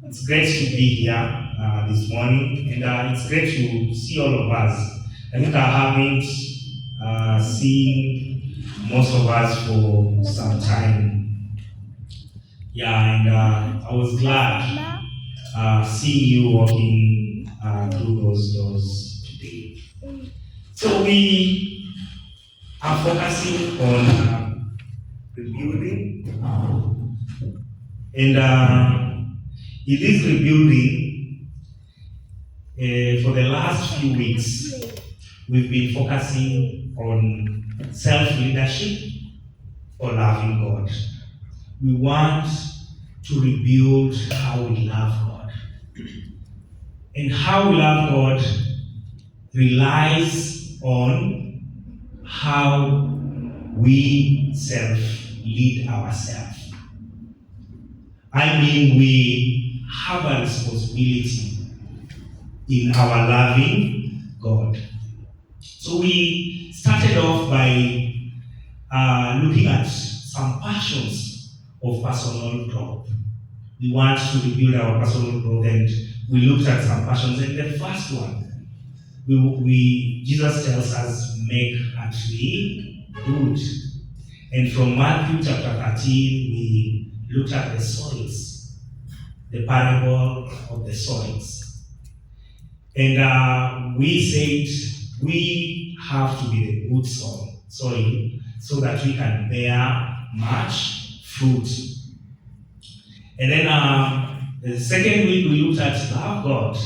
It's great to be here this morning, and it's great to see all of us. I think I haven't seen most of us for some time. Yeah, and I was glad seeing you walking through those doors today. So we are focusing on rebuilding, and in this rebuilding, for the last few weeks, we've been focusing on self-leadership or loving God. We want to rebuild how we love God. And how we love God relies on how we self-lead ourselves. I mean, we have a responsibility in our loving God. So we started off by looking at some passions of personal growth. We want to rebuild our personal growth, and we looked at some passions. And the first one, Jesus tells us, make a tree good. And from Matthew chapter 13, we looked at the soils, the parable of the soils. And we said we have to be the good soil so that we can bear much fruit. And then the second week we looked at love God.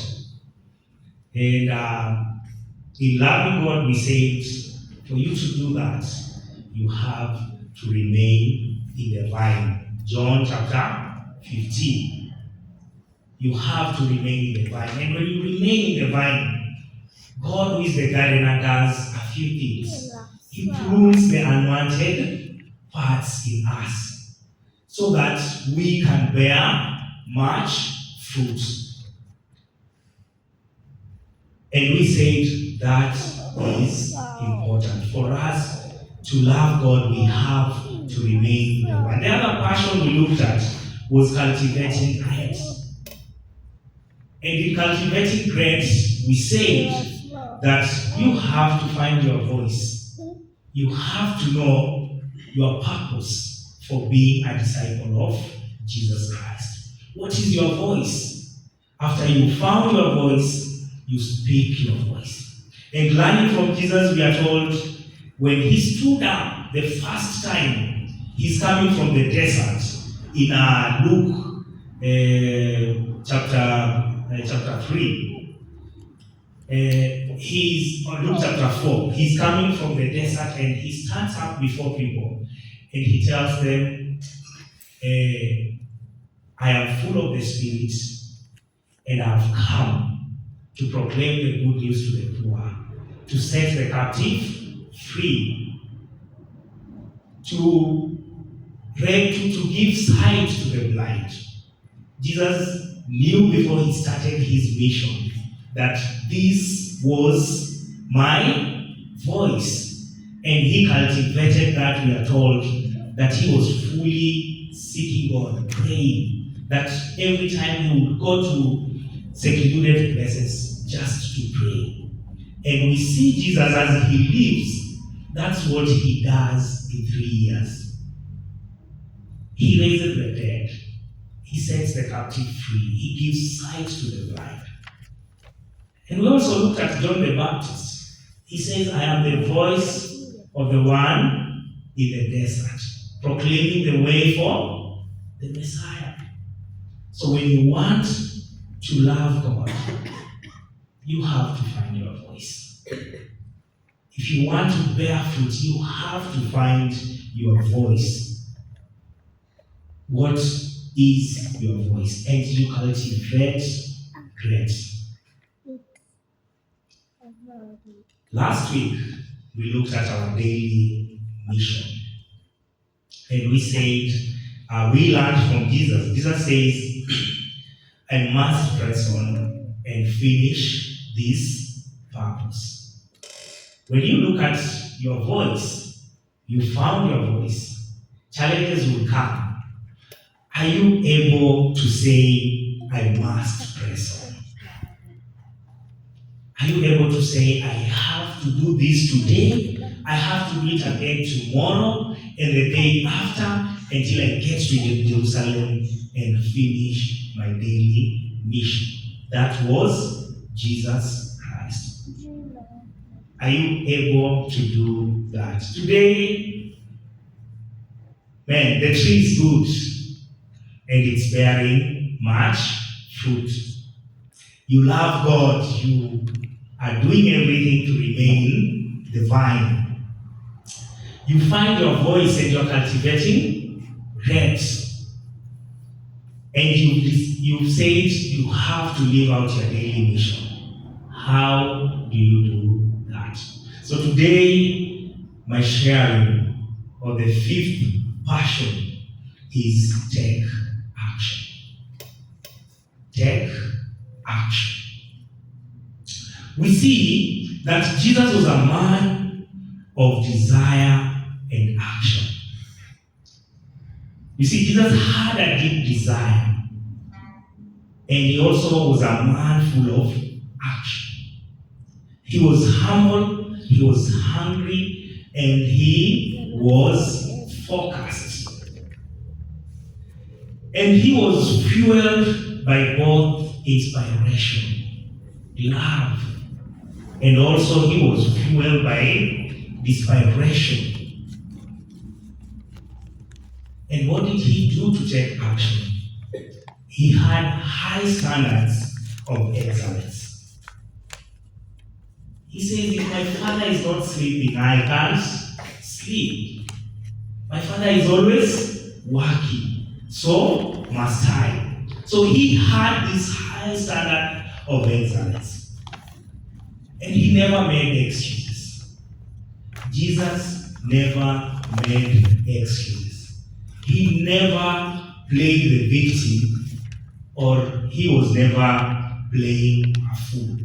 And in loving God we said for you to do that, you have to remain in the vine. John chapter 15. You have to remain in the vine. And when you remain in the vine, God, who is the gardener, does a few things. He prunes the unwanted parts in us so that we can bear much fruit. And we said that is important. For us to love God, we have to remain in the vine. The other passion we looked at was cultivating grace. And in cultivating grace, we said that you have to find your voice. You have to know your purpose for being a disciple of Jesus Christ. What is your voice? After you found your voice, you speak your voice. And learning from Jesus, we are told, when he stood up the first time, he's coming from the desert in Luke chapter 3. He's on Luke chapter 4. He's coming from the desert and he stands up before people and he tells them, I am full of the Spirit and I've come to proclaim the good news to the poor, to set the captive free, to give sight to the blind. Jesus knew before he started his mission that this was my voice, and he cultivated that. We are told that he was fully seeking God, praying, that every time he would go to secluded places just to pray. And we see Jesus as he lives, that's what he does in 3 years. He raises the dead. He sets the captive free. He gives sight to the blind. And we also looked at John the Baptist. He says, I am the voice of the one in the desert, proclaiming the way for the Messiah. So when you want to love God, you have to find your voice. If you want to bear fruit, you have to find your voice. What is your voice? And you cultivate grace. Last week, we looked at our daily mission. And we said, we learned from Jesus. Jesus says, I must press on and finish this purpose. When you look at your voice, you found your voice, challenges will come. Are you able to say, I must press on. Are you able to say, I have to do this today, I have to do it again tomorrow, and the day after, until I get to Jerusalem and finish my daily mission? That was Jesus Christ. Are you able to do that? Today, man, the tree is good and it's bearing much fruit. You love God, you are doing everything to remain the vine. You find your voice and you're cultivating grapes. And you've said you have to live out your daily mission. How do you do that? So today, my sharing of the fifth passion is take action. Take action. We see that Jesus was a man of desire and action. You see, Jesus had a deep desire, and he also was a man full of action. He was humble, he was hungry, and he was focused. And he was fueled by both inspiration, love, and also he was fueled by desperation. And what did he do to take action? He had high standards of excellence. He says, if my father is not sleeping, I can't sleep. My father is always working, so must I. So he had this high standard of excellence. And he never made excuses. Jesus never made excuses. He never played the victim, or he was never playing a fool.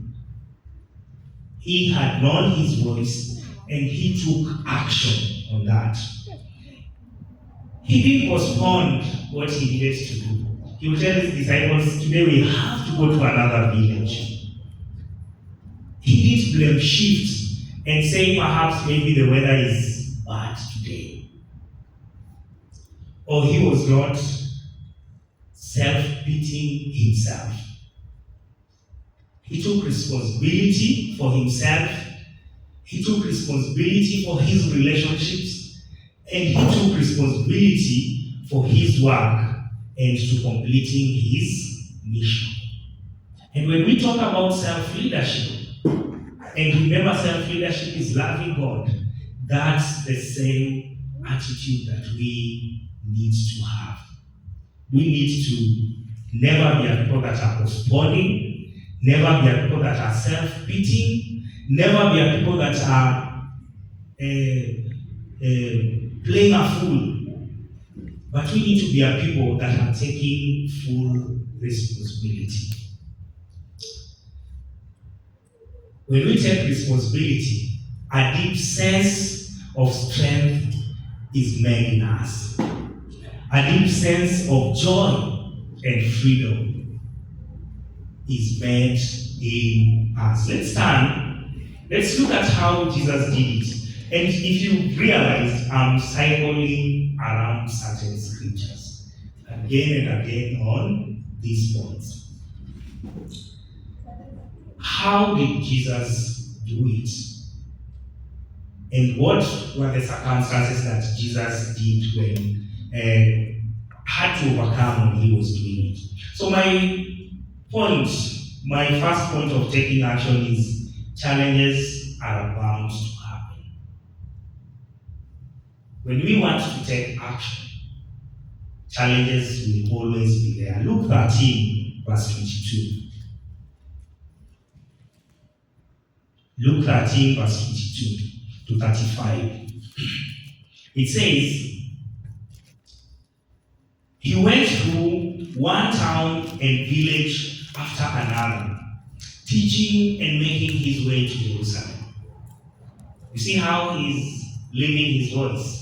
He had known his voice and he took action on that. He didn't postpone what he needed to do. He would tell his disciples, today we have to go to another village. He didn't blame shift and say perhaps maybe the weather is bad today. Or he was not self-pitying himself. He took responsibility for himself. He took responsibility for his relationships. And he took responsibility for his work and to completing his mission. And when we talk about self-leadership, and remember, self-leadership is loving God, that's the same attitude that we need to have. We need to never be a people that are postponing, never be a people that are self-pitying, never be a people that are playing a fool. But we need to be a people that are taking full responsibility. When we take responsibility, a deep sense of strength is made in us. A deep sense of joy and freedom is made in us. Let's stand. Let's look at how Jesus did it. And if you realize, I'm cycling around certain scriptures again and again on these points. How did Jesus do it? And what were the circumstances that Jesus did when had to overcome when he was doing it? So my first point of taking action is challenges are bound to happen. When we want to take action, challenges will always be there. Luke 13, verse 22. Luke 13, verse 22 to 35. It says, he went through one town and village after another, teaching and making his way to Jerusalem. You see how he's leaving his voice.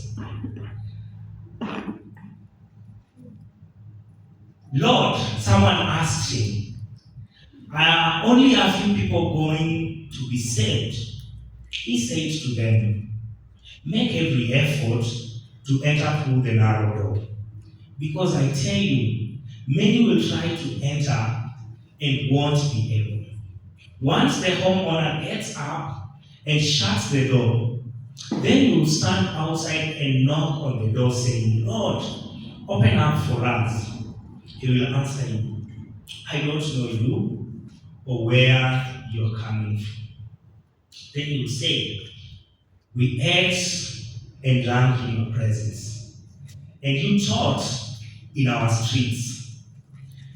Lord, someone asked him, are only a few people going to be saved? He said to them, make every effort to enter through the narrow door. Because I tell you, many will try to enter and won't be able. Once the homeowner gets up and shuts the door, then you will stand outside and knock on the door saying, Lord, open up for us. He will answer you, I don't know you or where you are coming from. Then you will say, we ate and drank in your presence, and you taught in our streets.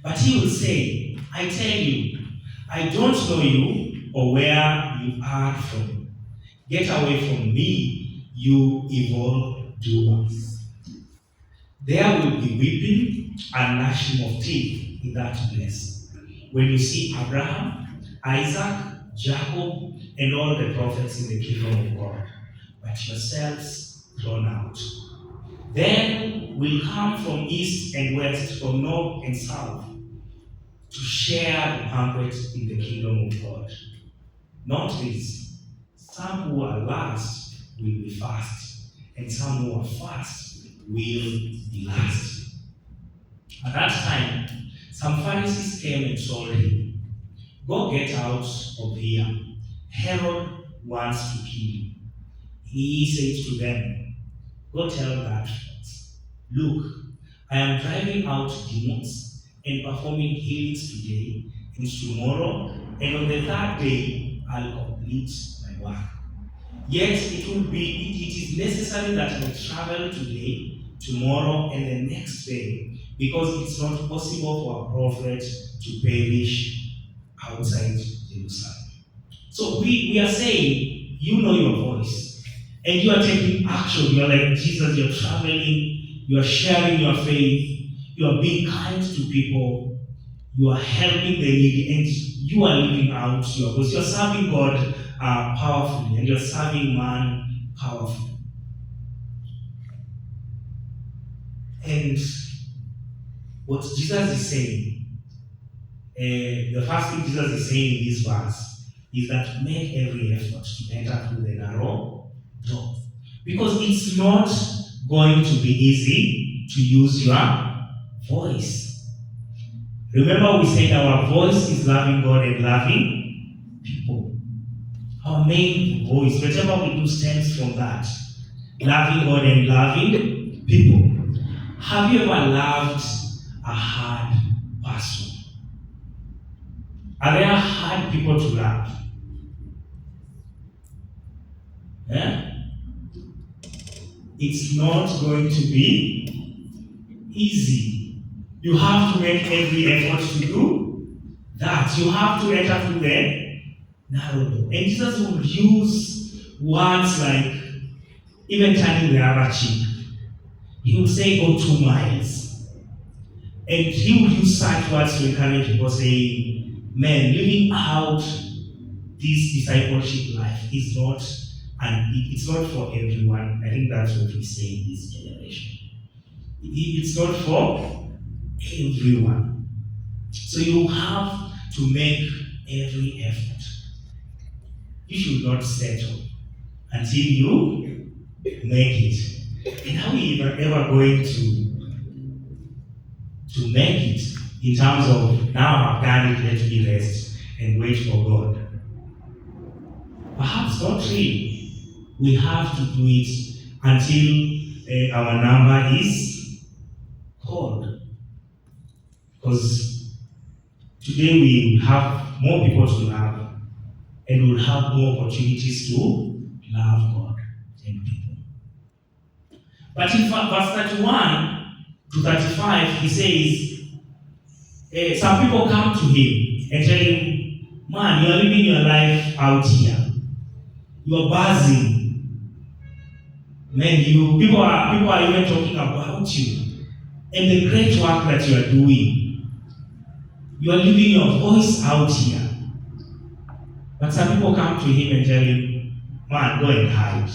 But he will say, I tell you, I don't know you or where you are from. Get away from me, you evil doers. There will be weeping and gnashing of teeth in that place, when you see Abraham, Isaac, Jacob, and all the prophets in the kingdom of God, but yourselves thrown out. Then will come from east and west, from north and south, to share the banquet in the kingdom of God. Not this, some who are last will be first, and some who are first will be last. At that time, some Pharisees came and told him, go get out of here. Herod wants to kill you. He said to them, go tell that folks, look, I am driving out demons and performing healings today and tomorrow, and on the third day I'll complete my work. Yet it is necessary that I travel today, tomorrow, and the next day, because it's not possible for a prophet to perish outside Jerusalem. So we are saying, you know your voice, and you are taking action. You are like Jesus, you're traveling, you are sharing your faith, you are being kind to people, you are helping the needy, and you are living out your voice. You're serving God powerfully, and you're serving man powerfully. And what Jesus is saying, the first thing Jesus is saying in this verse is that make every effort to enter through the narrow door. Because it's not going to be easy to use your voice. Remember, we said our voice is loving God and loving people. Our main voice, whatever we do, stems from that. Loving God and loving people. Have you ever loved a hard person? Are there hard people to love? Yeah? It's not going to be easy. You have to make every effort to do that. You have to enter through the narrow door. And Jesus will use words like even turning the other cheek. He will say, go 2 miles. And he will use such words to encourage people, saying, man, living out this discipleship life is not, and it's not for everyone. I think that's what we say in this generation. It's not for everyone. So you have to make every effort. You should not settle until you make it. And how are we ever going to make it in terms of, now I've done it, let me rest and wait for God? Perhaps not really. We have to do it until our number is called. Because today we have more people to love, and we'll have more opportunities to love God and people. But in verse 31 to 35, he says, some people come to him and tell him, man, you are living your life out here. You are buzzing. Man, people are even talking about you and the great work that you are doing. You are living your voice out here. But some people come to him and tell him, man, go and hide.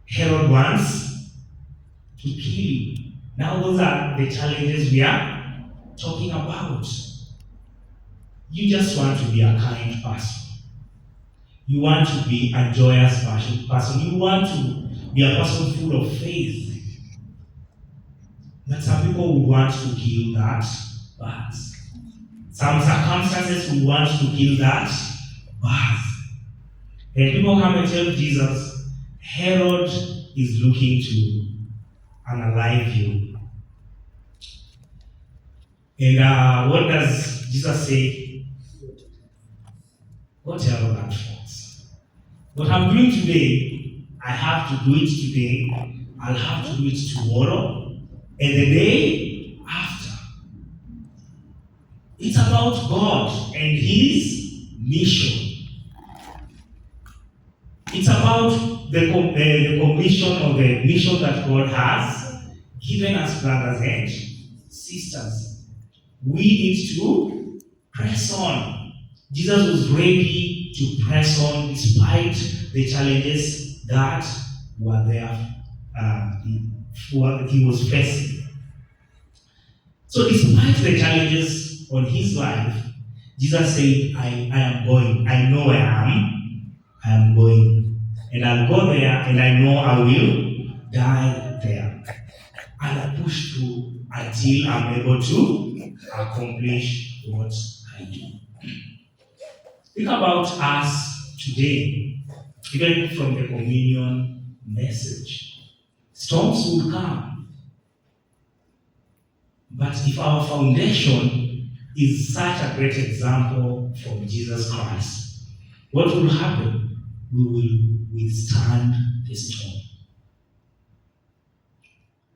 Herod wants to kill you. Now those are the challenges we are talking about. You just want to be a kind person. You want to be a joyous person. You want to be a person full of faith. But some people would want to kill that birth. Some circumstances would want to kill that birth. And people come and tell Jesus, Herod is looking to unalive you. And what does Jesus say? Whatever that falls. What I'm doing today, I have to do it today. I'll have to do it tomorrow. And the day after. It's about God and His mission. It's about the commission or the mission that God has given us, brothers and sisters. We need to press on. Jesus was ready to press on despite the challenges that were there. He was facing. So despite the challenges on his life, Jesus said, I am going. I know where I am going. And I'll go there and I know I will die there. And I push through until I'm able to accomplish what I do. Think about us today, even from the communion message. Storms will come. But if our foundation is such a great example from Jesus Christ, what will happen? We will withstand the storm.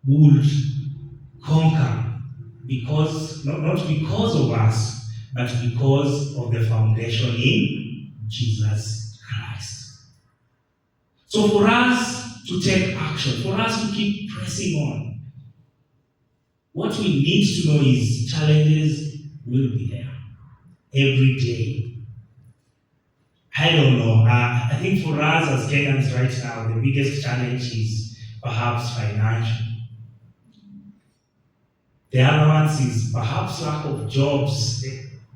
We will conquer because, not because of us, but because of the foundation in Jesus Christ. So for us to take action, for us to keep pressing on, what we need to know is challenges will be there every day. I don't know. I think for us as Kenyans right now, the biggest challenge is perhaps financial. The other one is perhaps lack of jobs,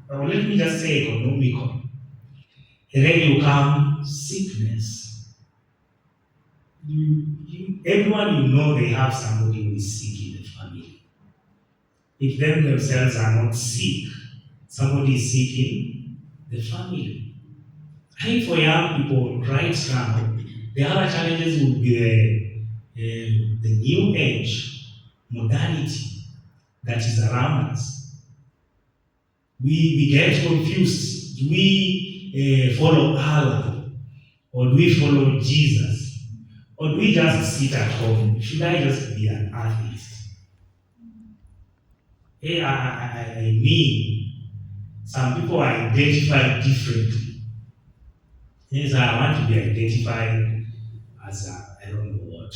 or let me just say economical. And then you come sickness. Everyone you know, they have somebody who is sick in the family. If them themselves are not sick, somebody is sick in the family. I think for young people right now, the other challenges would be the new age modernity that is around us. We get confused. Do we follow Allah? Or do we follow Jesus? Or do we just sit at home? Should I just be an atheist? Hey, I mean, some people identify differently. Yes, I want to be identified as I don't know what.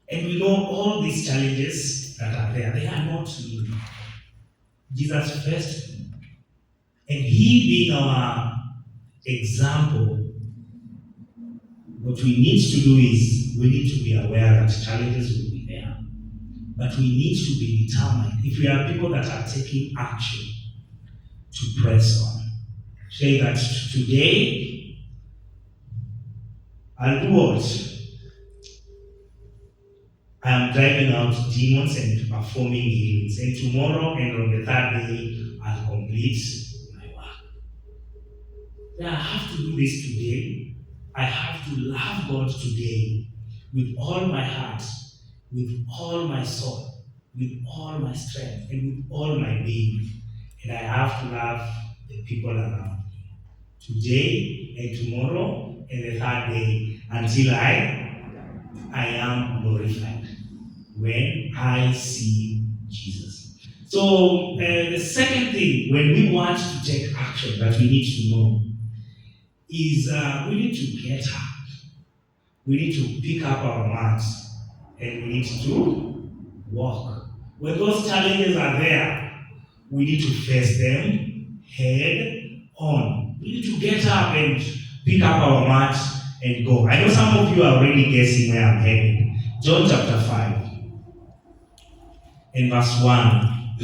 And we know all these challenges that are there, they are not new. Jesus faced them. And He being our example, what we need to do is we need to be aware that challenges will be there. But we need to be determined. If we are people that are taking action to press on, say that today I'll do what? I am driving out demons and performing healings. And tomorrow and on the third day, I'll complete my work. Then I have to do this today. I have to love God today with all my heart, with all my soul, with all my strength, and with all my being. And I have to love the people around me today and tomorrow and the third day until I am glorified when I see Jesus. So the second thing, when we want to take action that we need to know is we need to get up. We need to pick up our mats and we need to walk. When those challenges are there, we need to face them head on. We need to get up and pick up our mats and go. I know some of you are already guessing where I'm heading. John chapter 5. and verse 1.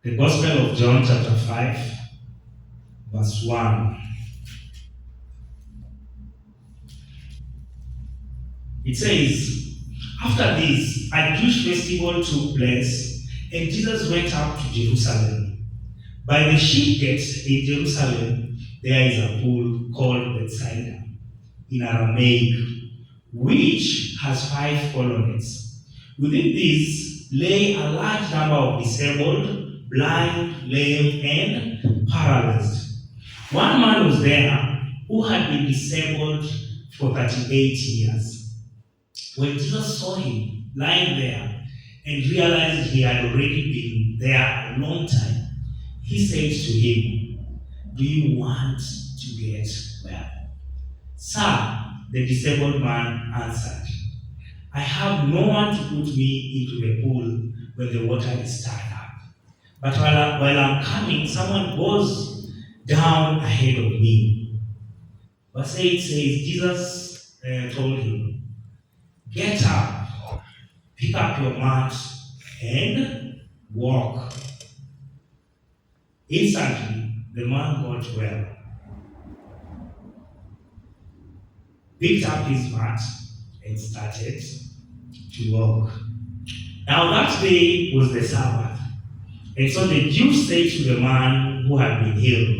The Gospel of John, chapter 5, verse 1. It says, after this, a Jewish festival took place, and Jesus went up to Jerusalem. By the sheep gate in Jerusalem, there is a pool called Bethsaida, in Aramaic, which has 5 colonnades. Within these lay a large number of disabled, blind, lame, and paralyzed. One man was there who had been disabled for 38 years. When Jesus saw him lying there and realized he had already been there a long time, he said to him, "Do you want to get well?" "Sir," the disabled man answered, "I have no one to put me into the pool when the water is stirred up. But while I'm coming, someone goes down ahead of me." Verse 8 says, Jesus told him, "Get up, pick up your mat, and walk." Instantly, the man got well, picked up his mat, and started to walk. Now that day was the Sabbath. And so the Jews said to the man who had been healed,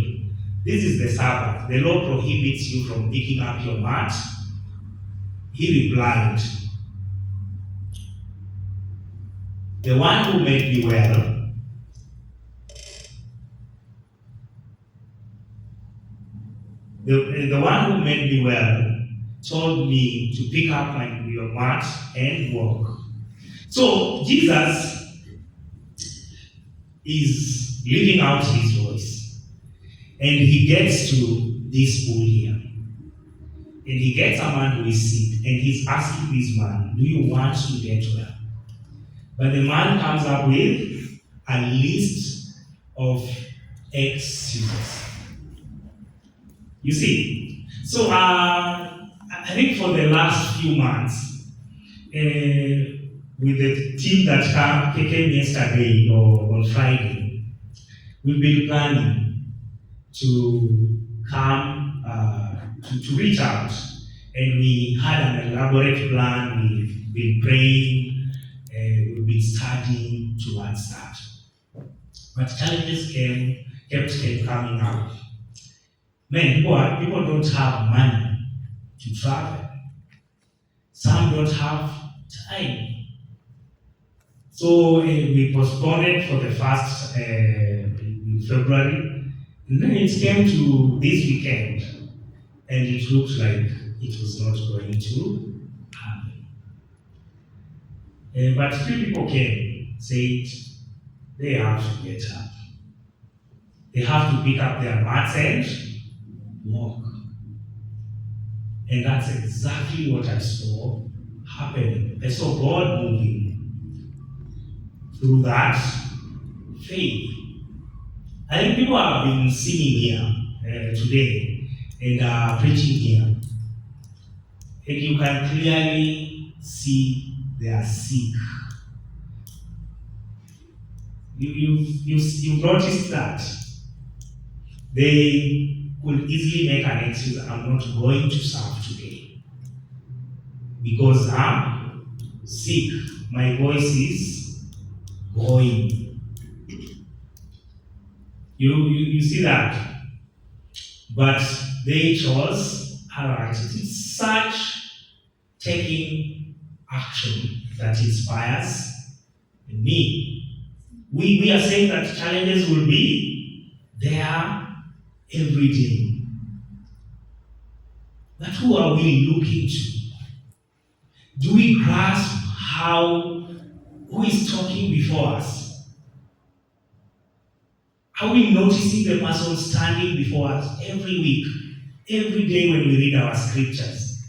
"This is the Sabbath. The law prohibits you from picking up your mat." He replied, "The one who made me well the one who made me well told me to pick up your mat and walk." So Jesus is living out his voice, and he gets to this pool here, and he gets a man who is sick, and he's asking this man, "Do you want to get well?" But the man comes up with a list of excuses. You see, so I think for the last few months, with the team that came yesterday or on Friday, we've been planning to come to reach out, and we had an elaborate plan. We've been praying, we've been studying towards that. But challenges kept coming up. Man, people don't have money to travel. Some don't have time. So we postponed it for the first in February. And then it came to this weekend, and it looked like it was not going to happen. But 3 people came, said they have to get up. They have to pick up their mats and walk. And that's exactly what I saw happening. I saw God moving through that faith. I think people have been singing here today and preaching here. And you can clearly see they are sick. You've noticed that. They could easily make an excuse, "I'm not going to serve today because I'm sick. My voice is going." You see that? But they chose, alright, it's such taking action that inspires me. We are saying that challenges will be there every day. But who are we looking to? Do we grasp who is talking before us? Are we noticing the person standing before us every week, every day when we read our scriptures,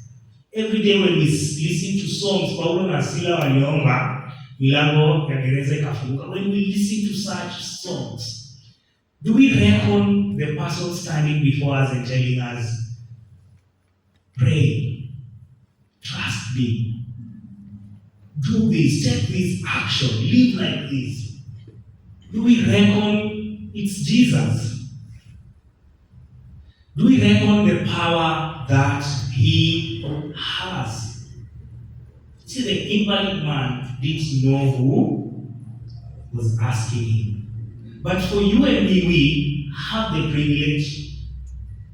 every day when we listen to songs? Paulo na Sila waliomba milango ya gereza ikafunguka. When we listen to such songs, do we reckon the person standing before us and telling us, "Pray, trust me"? do this, take this action, live like this? Do we reckon it's Jesus? Do we reckon the power that he has? See, the invalid man didn't know who was asking him. But for you and me, we have the privilege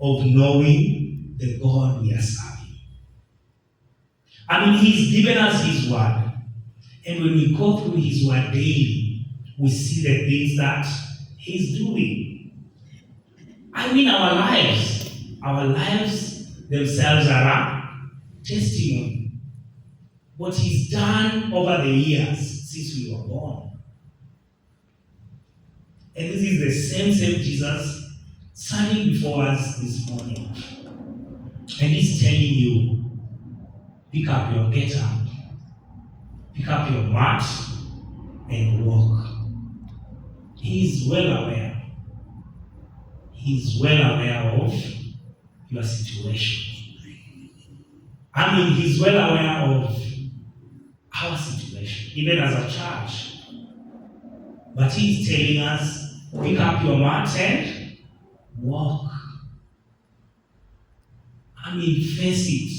of knowing the God we are serving. I mean, he's given us his word. And when we go through his word daily, we see the things that he's doing. I mean, our lives themselves are a testimony. What he's done over the years since we were born. And this is the same Jesus standing before us this morning. And he's telling you, pick up your get up, pick up your mat, and walk. He's well aware. He's well aware of your situation. I mean, he's well aware of our situation, even as a church. But he's telling us, pick up your mat and walk. I mean, face it.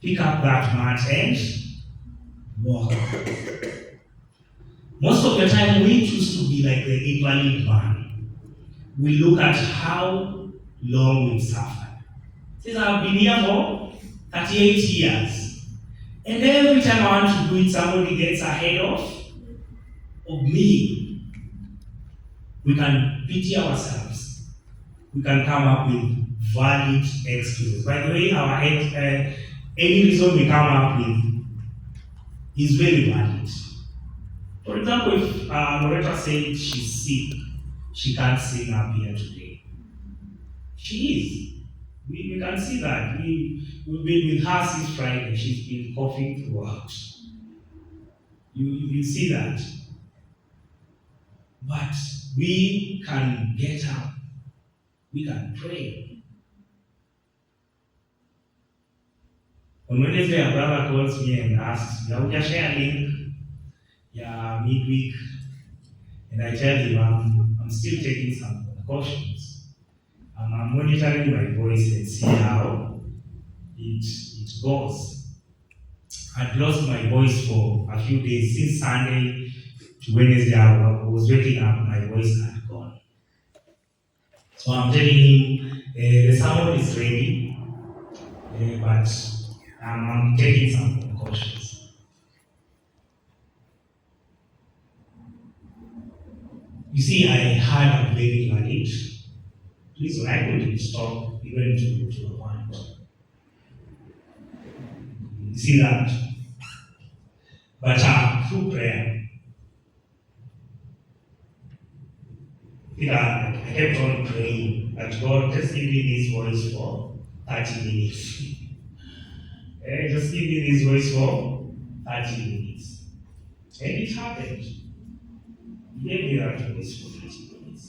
Pick up that mat and walk. Most of the time, we choose to be like the invalid man. We look at how long we've suffered. Since I've been here for 38 years. And every time I want to do it, somebody gets ahead of me. We can pity ourselves. We can come up with valid excuses. By the way, any reason we come up with is very valid. For example, if Loretta said she's sick, she can't sing up here today. She is. We can see that. We've been with her since Friday. She's been coughing throughout. You see that. But we can get up. We can pray. On Wednesday, a brother calls me and asks, "Can we share a link? Yeah, midweek." And I tell him I'm still taking some precautions. I'm monitoring my voice and see how it goes. I'd lost my voice for a few days. Since Sunday to Wednesday, I was waking up, my voice had gone. So I'm telling him, the sermon is ready, but I'm taking some precautions. You see, I had a very valid reason. I couldn't stop even to a point. You see that? But through prayer, I kept on praying that God, just give me this voice for 30 minutes. Just give me this voice for 30 minutes. And it happened. He gave me that voice for 30 minutes.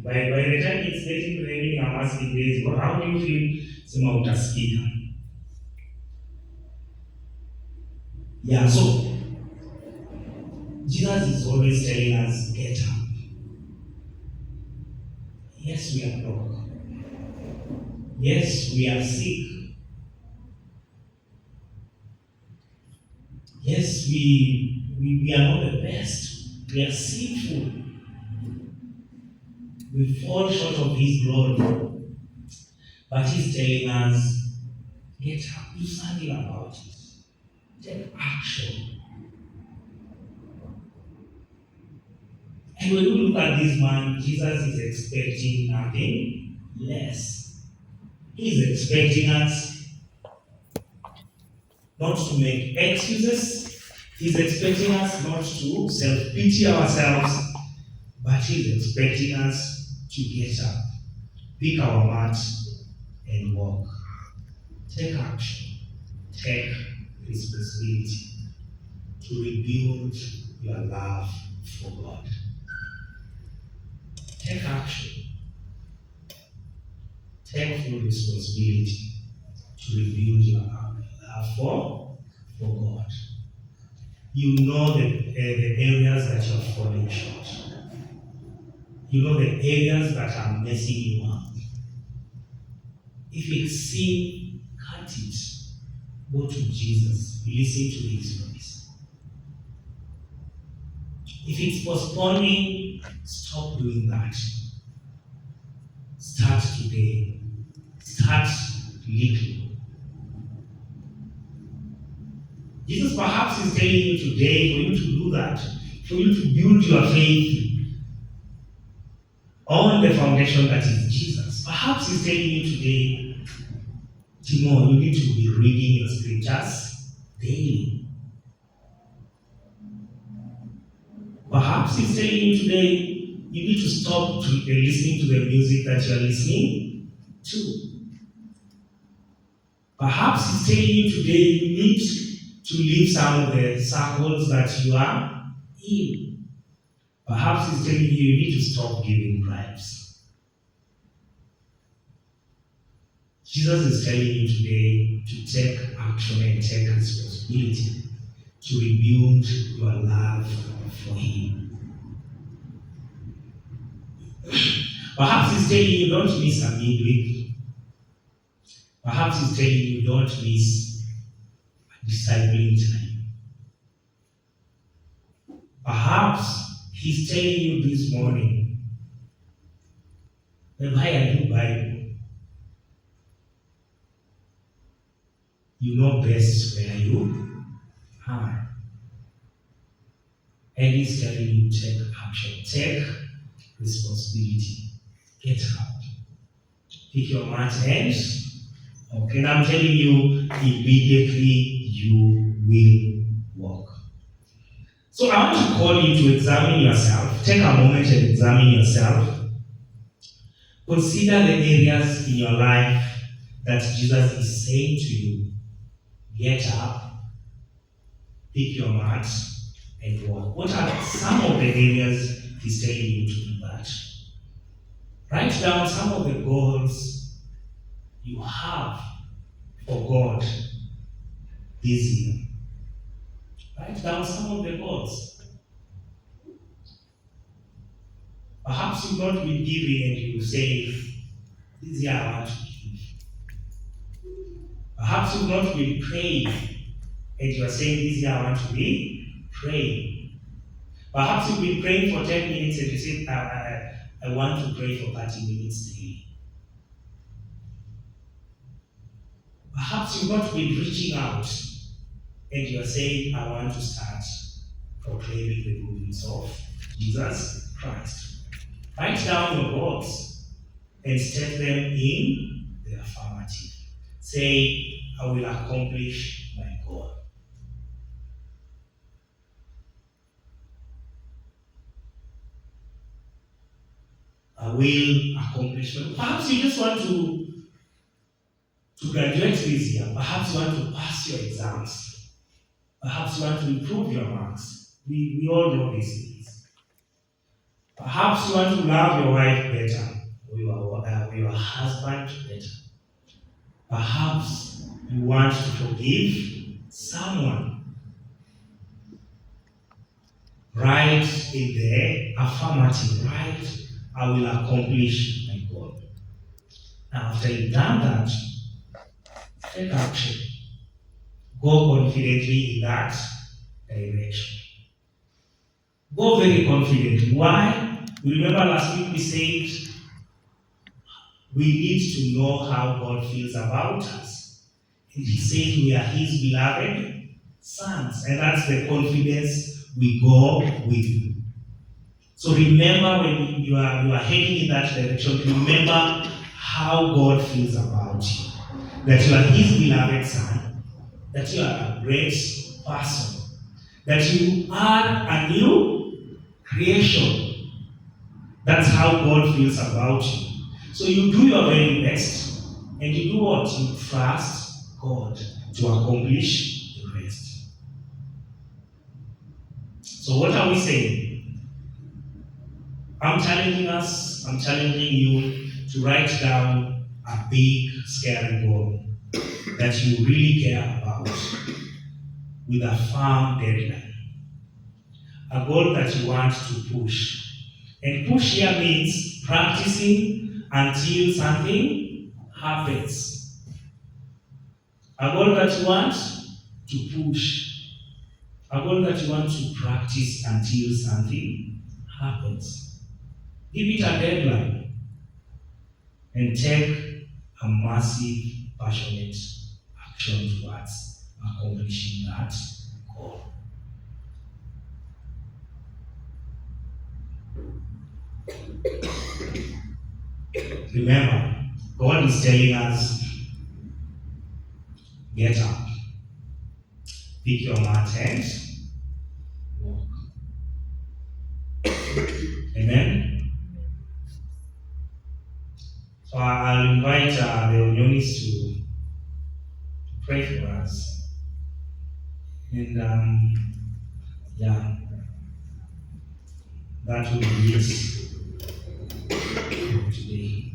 By the time it's getting ready, I'm asking this, but how do you feel? Sema utasikika. Yeah, so Jesus is always telling us, get up. Yes, we are broke. Yes, we are sick. Yes, we are not the best. We are sinful. We fall short of his glory. But he's telling us, get up, do something about it. Take action. And when you look at this man, Jesus is expecting nothing less. He's expecting us not to make excuses. He's expecting us not to self-pity ourselves, but he's expecting us to get up, pick our mat, and walk. Take action. Take responsibility to rebuild your love for God. Take action. Take full responsibility to rebuild your love for for God. You know the areas that you are falling short. You know the areas that are messing you up. If it's sin, cut it. Go to Jesus. Listen to his voice. If it's postponing, stop doing that. Start today. Start little. Jesus perhaps is telling you today for you to do that, for you to build your faith on the foundation that is Jesus. Perhaps he's telling you today, Timo, you need to be reading your scriptures daily. Perhaps he's telling you today, you need to stop listening to the music that you are listening to. Perhaps he's telling you today, you need to leave some of the circles that you are in. Perhaps he's telling you, you need to stop giving bribes. Jesus is telling you today to take action and take responsibility to rebuild your love for him. Perhaps he's telling you don't miss a midweek. Perhaps he's telling you don't miss a discipling time. Perhaps he's telling you this morning, buy a new Bible. You know best where you are. And he's telling you take action, take responsibility, get out. Pick your mat and okay, and I'm telling you, immediately you will walk. So I want to call you to examine yourself. Take a moment and examine yourself. Consider the areas in your life that Jesus is saying to you, get up, pick your mat, and walk. What are some of the areas he's telling you to do that? Write down some of the goals you have for God this year. Write down some of the goals. Perhaps you've not been giving and you say, this year I want to give. Perhaps you've not been praying and you are saying, this year I want to be praying. Perhaps you've been praying for 10 minutes and you say, I want to pray for 30 minutes daily. Perhaps you've not been reaching out and you are saying, I want to start proclaiming the good news of Jesus Christ. Write down your goals and state them in the affirmative. Say, I will accomplish my goal. I will accomplish my goal. Perhaps you just want to graduate this year. Perhaps you want to pass your exams. Perhaps you want to improve your marks. We all know these things. Perhaps you want to love your wife better, or your husband better. Perhaps you want to forgive someone. Write in the affirmative, right? I will accomplish my goal. Now, after you've done that, take action. Go confidently in that direction. Go very confidently. Why? Remember last week we said we need to know how God feels about us. And he says we are his beloved sons. And that's the confidence we go with. So remember when you are heading in that direction, remember how God feels about you. That you are his beloved son. That you are a great person. That you are a new creation. That's how God feels about you. So you do your very best, and you do what? You trust God to accomplish the rest. So what are we saying? I'm challenging you to write down a big, scary goal that you really care about. with a firm deadline. A goal that you want to push. And push here means practicing until something happens. A goal that you want to push. A goal that you want to practice until something happens. Give it a deadline and take a massive, passionate action towards accomplishing that goal. Remember, God is telling us, get up, pick your mat and walk. Amen? So I'll invite the Onyonis to pray for us. And that will be it today.